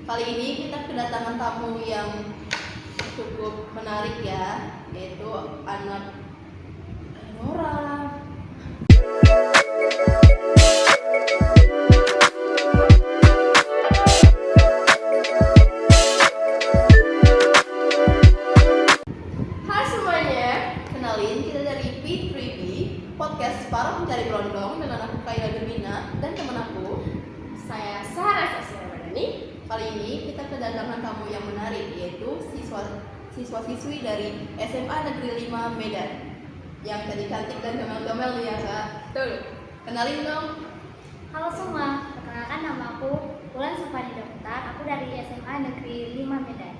Kali ini kita kedatangan tamu yang cukup menarik ya, yaitu anak Nora. Hai semuanya, kenalin kita dari P3B, podcast para pencari berondong dengan aku Kaila Gemina dan teman aku. Saya Sarah Sasirawardani. Kali ini kita kedatangan tamu yang menarik, yaitu siswa-siswi dari SMA Negeri 5 Medan yang cantik-cantik dan gomel-gomel nih ya Kak. Betul. Kenalin dong. Halo semua, perkenalkan nama aku Wulan Sufani Dokter. Aku dari SMA Negeri 5 Medan.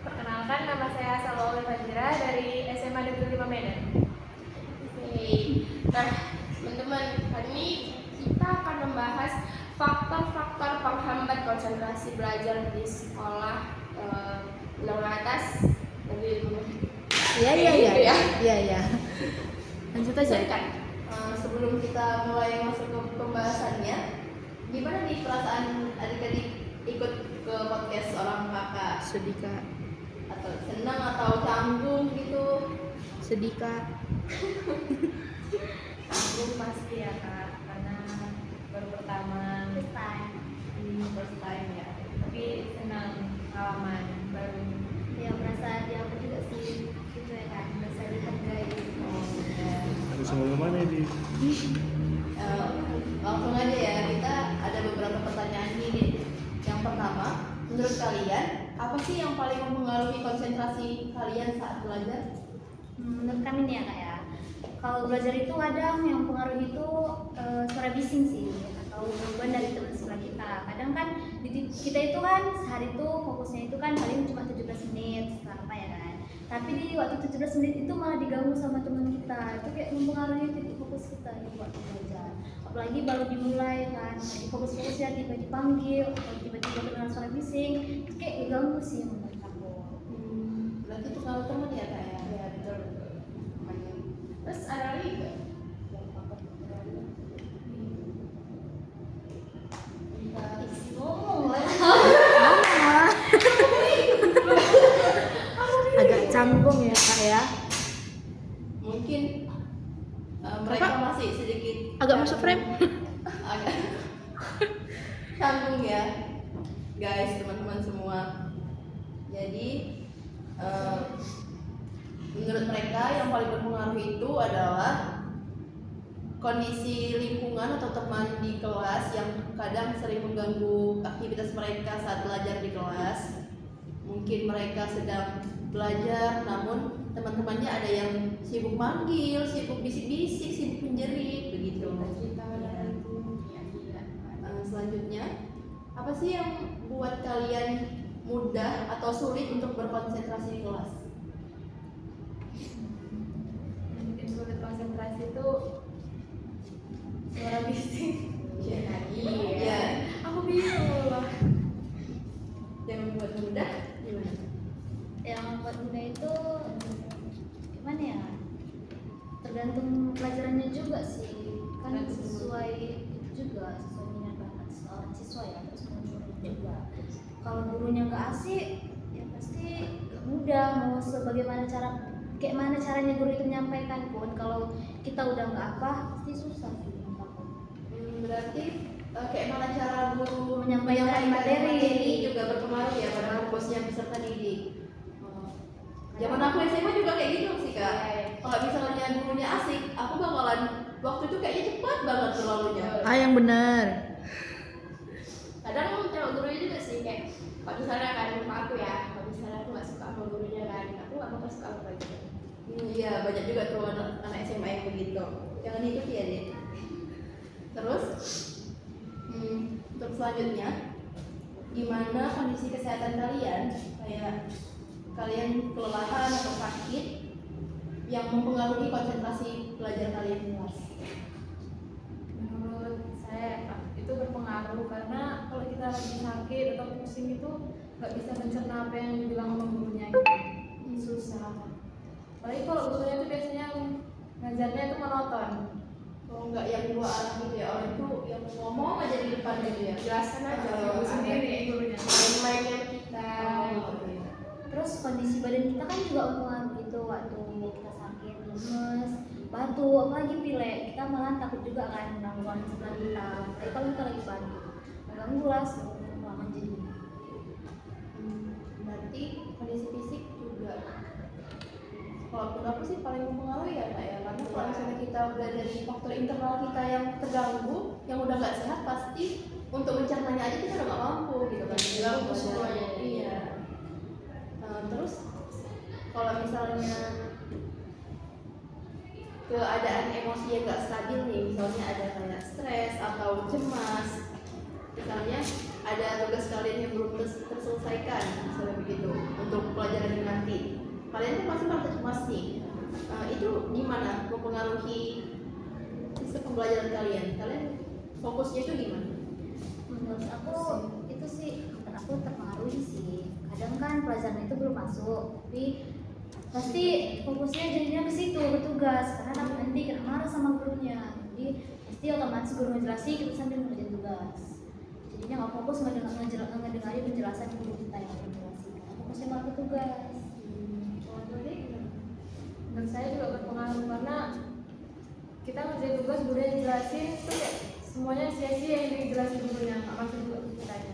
Perkenalkan, nama saya Salwa Oleh Fajira dari SMA Negeri 5 Medan. Oke. Nah, teman-teman, hari ini kita akan membahas faktor-faktor penghambat konsentrasi belajar di sekolah menengah atas negeri 5 Medan. Iya. Lanjut aja. Kan? Sebelum kita mulai masuk ke pembahasannya, gimana nih perasaan adik-adik ikut ke podcast orang kakak? Sedih kak, Atau senang atau canggung gitu? sedih kak. Aku pasti ya kak, karena baru pertama First time. first time ya. Tapi senang pengalaman baru. Ya merasa diapa juga sih, gitu ya kan, merasa dihargai. Harus ngomong kemana ini? Langsung aja ya, kita ada beberapa pertanyaan ini. Yang pertama, menurut kalian apa sih yang paling mempengaruhi konsentrasi kalian saat belajar? Menurut kami nih ya kak ya, kalau belajar itu kadang yang pengaruh itu suara bising sih, atau gangguan dari teman sebelah kita. Kadang kan kita itu kan sehari itu fokusnya itu kan paling cuma 17 menit apa ya kan. Tapi di waktu 17 menit itu malah diganggu sama teman kita. Itu kayak mempengaruhi titik fokus kita nih waktu belajar. Apalagi baru dimulai kan, fokus-fokusnya tiba dipanggil atau tiba-tiba dengan suara bising, itu kayak diganggu sih menurut aku. Berarti itu kalau teman ya Kak ya? Ya betul. Terus ada lagi nggak? Ngomong lah. Agak canggung ya kak ya. Mungkin mereka masih sedikit Agak masuk frame. agak canggung ya guys, teman-teman semua. Jadi menurut mereka yang paling berpengaruh itu adalah kondisi lingkungan atau teman di kelas yang kadang sering mengganggu aktivitas mereka saat belajar di kelas. Mungkin mereka sedang belajar, namun teman-temannya ada yang sibuk manggil, sibuk bisik-bisik, sibuk menjerit, begitu. Selanjutnya, apa sih yang buat kalian mudah atau sulit untuk berkonsentrasi di kelas? Mungkin sulit konsentrasi itu suara bising. Ya tadi Ya, aku bingung loh. yang membuat mudah gimana? Yang membuat mudah itu gimana ya, tergantung pelajarannya juga sih kan, sesuai juga sesuai minat bakat seorang siswa ya, terus guru juga. Kalau gurunya nggak asik ya pasti nggak mudah, mau sebagaimana kayak mana caranya guru itu menyampaikan pun kalau kita udah nggak apa pasti susah sih menurut aku. Berarti kayak mana cara guru Menyampaikan materi juga berpengaruh ya pada fokusnya peserta didik. Zaman aku SMA juga kayak gitu sih Kak. Kalau misalnya gurunya asik, aku bakalan waktu itu kayaknya cepat banget berlalunya. Yang benar. Kadang sama gurunya juga sih, kayak kalau misalnya kan aku ya, kalau misalnya aku nggak suka sama gurunya kan, aku nggak bakal suka sama pelajaran. Iya, banyak juga tuh anak SMA yang begitu. Jangan ikuti ya, Dek. Terus untuk selanjutnya, gimana kondisi kesehatan kalian? Kayak kalian kelelahan atau sakit yang mempengaruhi konsentrasi belajar kalian di kelas? Menurut saya itu berpengaruh karena kalau kita lagi sakit atau pusing itu nggak bisa mencerna apa yang dibilang sama gurunya gitu. Susah. Apalagi kalau gurunya itu biasanya ngajarnya itu monoton. Oh, enggak yang dua arah gitu ya, orang itu yang ngomong aja di depan gitu ya. Jelaskan aja ibu sendiri gurunya. kita kan juga mempengaruhi itu waktu kita sakit, lemes, batuk, apalagi pilek, kita malah takut juga kan gangguan sebelah kita. Tapi kalau kita lagi batuk, mengganggu lah selama jadi. Berarti kondisi fisik juga. Kalau menurut aku sih paling mempengaruhi ya Kak ya, karena kalau misalnya kita udah dari faktor internal kita yang terganggu, yang udah nggak sehat, pasti untuk mencernanya aja kita udah nggak mampu gitu kan. Ganggu semuanya. Iya. Terus kalau misalnya keadaan emosi yang nggak stabil nih, misalnya ada kayak stres atau cemas, misalnya ada tugas kalian yang belum terselesaikan, misalnya begitu, untuk pelajaran yang nanti, kalian tuh pasti merasa cemas nih. Itu gimana mempengaruhi sistem pembelajaran kalian? Kalian fokusnya itu gimana? Menurut aku itu sih, menurut aku terpengaruhi sih. Kadang kan pelajaran itu belum masuk, tapi pasti fokusnya jadinya ke situ, bertugas, karena takut nanti kena marah sama gurunya. Jadi pasti otomatis guru ngejelasin, kita sambil ngerjain tugas. Jadinya nggak fokus ngedengarin penjelasan guru kita yang menjelasin. Fokusnya malah ke tugas. Menurut saya juga berpengaruh karena kita ngerjain tugas guru yang jelasin tuh kayak semuanya sia-sia yang dijelasin gurunya, nggak masuk juga kitanya.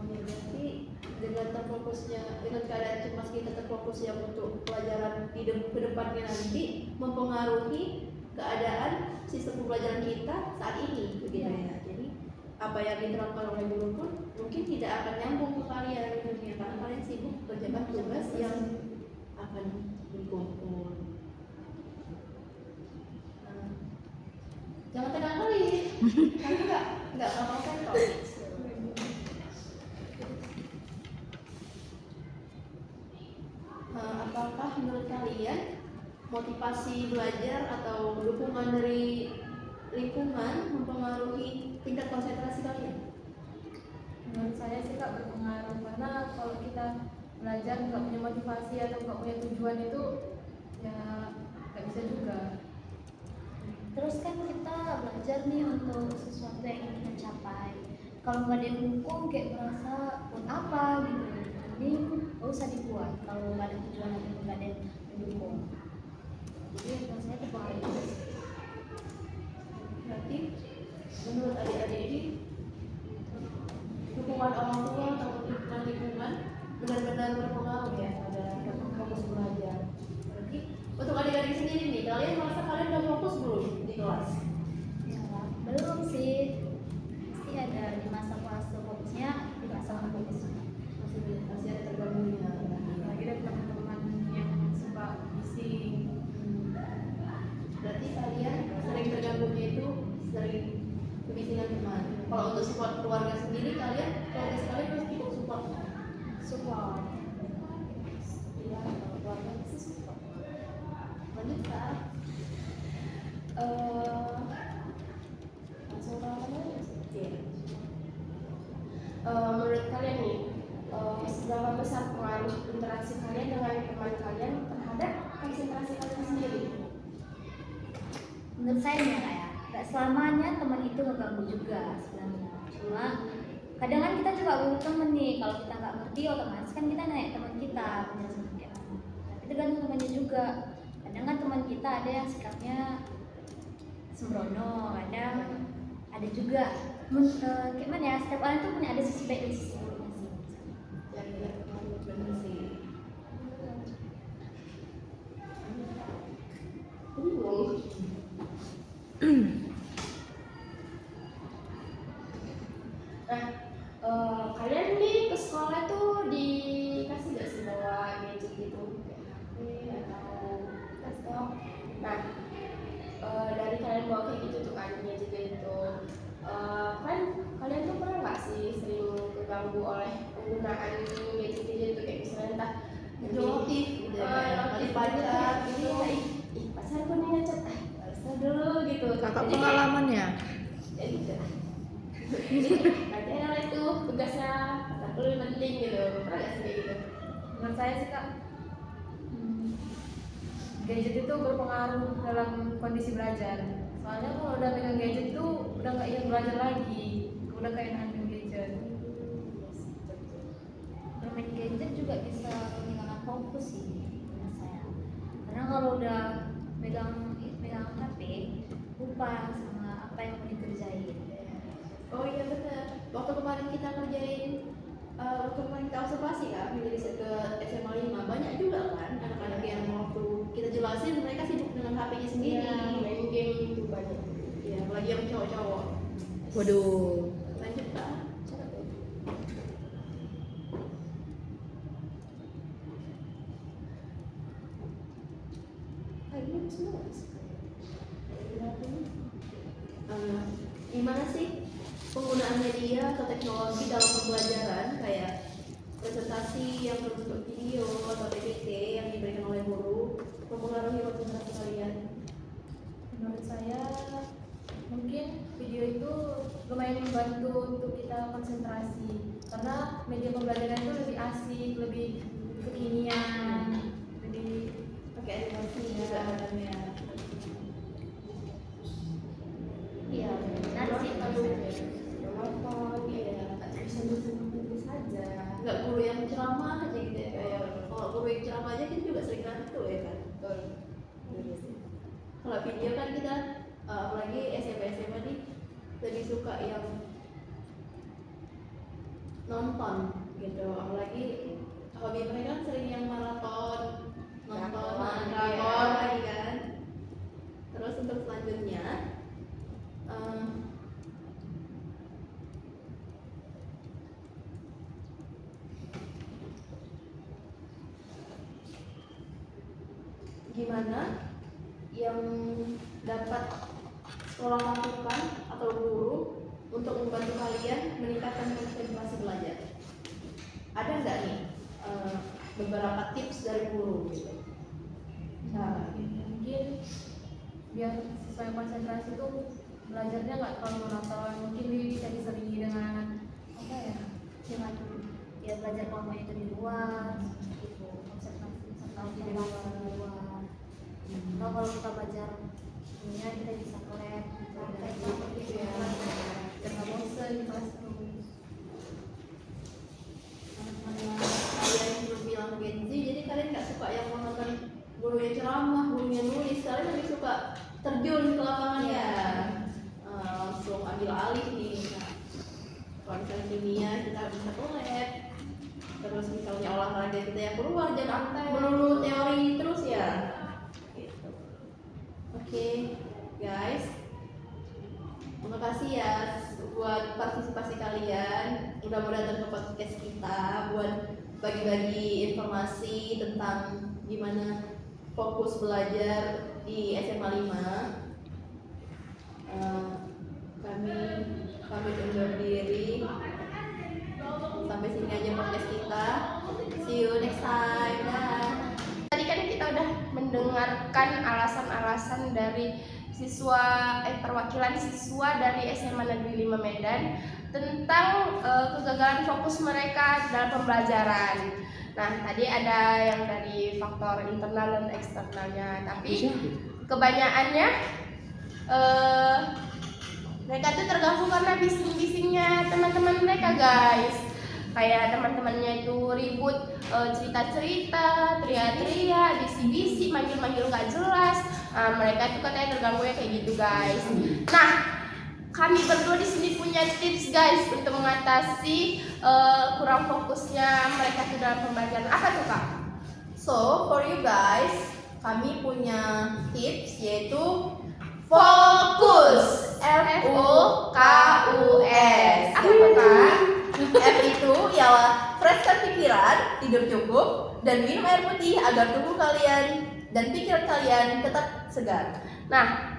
Berarti dengan terfokusnya, dengan keadaan cemas kita terfokusnya untuk pelajaran di kedepannya nanti mempengaruhi keadaan sistem pembelajaran kita saat ini, begitu ya. Jadi apa yang diterapkan oleh guru pun mungkin tidak akan nyambung ke kalian, karena kalian sibuk kerjakan tugas yang akan dikumpul. Jangan tegang kali, karena nggak apa-apa kok. Apakah menurut kalian motivasi belajar atau dukungan dari lingkungan mempengaruhi tingkat konsentrasi kalian? Menurut saya sih Kak berpengaruh, karena kalau kita belajar nggak punya motivasi atau nggak punya tujuan itu ya nggak bisa juga. Terus kan kita belajar nih untuk sesuatu yang ingin kita capai. Kalau nggak ada yang dukung, kayak merasa buat apa gitu. Ini nggak usah dibuat kalau nggak ada tujuan atau nggak ada yang mendukung. Jadi menurut saya terpengaruh. Berarti menurut adik-adik ini dukungan orang tua atau dukungan lingkungan benar-benar berpengaruh ya pada fokus belajar. Berarti untuk adik-adik sendiri nih, kalian merasa kalian udah fokus belum di kelas? Ya, belum sih. Pasti ada di masa fase fokusnya, di masa fokusnya. Masih ada tergabungnya. Lagi ada teman-teman yang suka bising. Berarti kalian sering tergabungnya itu sering kebisingan teman. Kalau untuk support keluarga sendiri, kalian keluarga sekalian harus cukup support. Support. Iya, kalau keluarga pasti support. Lanjut Kak. Langsung ke apa lagi? Oke. Menurut kalian nih, seberapa besar pengaruh interaksi kalian dengan teman kalian terhadap konsentrasi kalian sendiri? Menurut saya nih ya Kak ya, nggak selamanya teman itu ngeganggu juga sebenarnya. Cuma kadang kan kita juga butuh temen nih, kalau kita nggak ngerti otomatis kan kita nanya teman kita penjelasan kayak apa. Tapi tergantung temannya juga. Kadang kan teman kita ada yang sikapnya sembrono, kadang ada juga kayak mana ya, setiap orang tuh punya ada sisi baik dan sisi buruknya sih. Yang benar sih. Kalian nih ke sekolah tuh dikasih nggak sih bawa gadget gitu, kayak HP atau laptop? Nah, dari kalian bawa kayak gitu tuh kan gadget itu, kan kalian tuh pernah nggak sih sering terganggu oleh penggunaan gadget itu, kayak misalnya entah Notif gitu ya, kali pacar gitu. ih pacarku nih ngechat, balasnya dulu gitu. Kakak Jadi pengalaman ya? kayak gitu. Jadi katanya itu tugasnya kataku lebih penting gitu, pernah nggak sih kayak gitu? Menurut saya sih Kak, gadget itu berpengaruh dalam kondisi belajar. Soalnya kalau udah pegang gadget itu udah nggak ingin belajar lagi, udah kayak nahan gadget. Bermain gadget juga bisa menghilangkan fokus sih. kita kerjain waktu kemarin kita observasi kan, menjadi ke SMA 5 banyak juga kan anak-anak yang waktu kita jelasin mereka sibuk dengan HP-nya sendiri, main game itu banyak. ya apalagi yang cowok-cowok. Waduh. Lanjut Kak. Gimana sih penggunaan media atau teknologi dalam pembelajaran, kayak presentasi yang berbentuk video atau PPT yang diberikan oleh guru mempengaruhi konsentrasi kalian? Menurut saya mungkin video itu lumayan membantu untuk kita konsentrasi karena media pembelajaran itu lebih asik, lebih kekinian, lebih Pakai animasi juga kadangnya. Iya, benar sih kalau Nonton, iya, bisa nulis saja. Nggak guru yang ceramah aja gitu ya, kayak kalau guru yang ceramah aja kita juga sering ngantuk ya kan. Kalau video kan kita apalagi SMA nih lebih suka yang nonton gitu, apalagi hobi mereka kan sering yang maraton nonton drakor lagi kan. Terus untuk selanjutnya gimana yang dapat sekolah lakukan atau guru untuk membantu kalian meningkatkan konsentrasi belajar? Ada nggak nih beberapa tips dari guru gitu? Nah, mungkin biar sesuai konsentrasi itu belajarnya nggak terlalu monoton, mungkin bisa diselingi dengan apa ya, dengan ya belajar kelompoknya itu di luar, gitu, konsentrasi serta di luar. Atau kalau kita belajar dunia kita bisa collab, gitu ya. dan nggak bosan di classroom. Kalian belum bilang Gen Z, jadi kalian nggak suka yang menonton gurunya ceramah, gurunya nulis, kalian lebih suka terjun ke lapangan ya. Langsung ambil alih nih. Nah, kalau misalnya kimia kita bisa collab, terus misalnya olahraga kita yang keluar, jangan melulu teori terus ya. Gitu. Oke, guys, terima kasih ya buat partisipasi kalian udah mau datang ke podcast kita buat bagi-bagi informasi tentang gimana fokus belajar di SMA 5. Kami undur diri. Sampai sini aja podcast kita. See you next time. Dah. Tadi kan kita udah mendengarkan alasan-alasan dari perwakilan siswa dari SMA Negeri 5 Medan tentang kegagalan fokus mereka dalam pembelajaran. Nah, tadi ada yang dari faktor internal dan eksternalnya, tapi kebanyakannya mereka tuh terganggu karena bising-bisingnya teman-teman mereka, guys. Kayak teman-temannya itu ribut, cerita-cerita, teriak-teriak, bisik-bisik, manggil-manggil nggak jelas. Mereka itu katanya terganggu ya kayak gitu, guys. Nah, kami berdua di sini punya tips, guys, untuk mengatasi kurang fokusnya mereka itu dalam pembelajaran. Apa tuh, Kak? So, for you guys, kami punya tips yaitu fokus. FOKUS. Apa tuh, Kak? F itu ialah freshkan pikiran, tidur cukup, dan minum air putih agar tubuh kalian dan pikiran kalian tetap segar. Nah,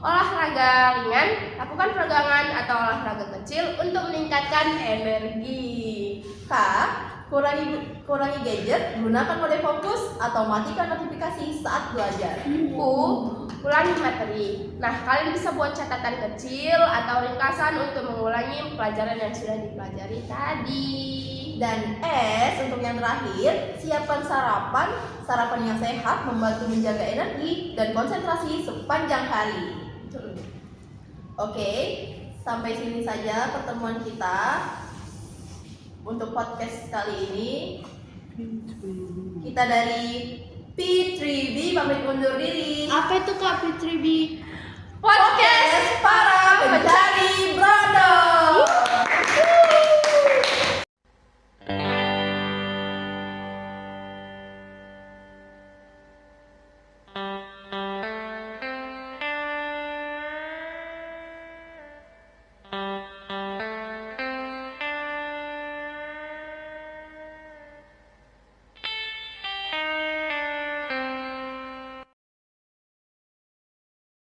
olahraga ringan, lakukan peregangan atau olahraga kecil untuk meningkatkan energi. K. Kurangi gadget, gunakan mode fokus atau matikan notifikasi saat belajar. Ulangi materi. Nah, kalian bisa buat catatan kecil atau ringkasan untuk mengulangi pelajaran yang sudah dipelajari tadi. Dan S untuk yang terakhir, siapkan sarapan yang sehat membantu menjaga energi dan konsentrasi sepanjang hari. Oke, sampai sini saja pertemuan kita untuk podcast kali ini. Kita dari P3B pamit undur diri. Apa itu Kak P3B?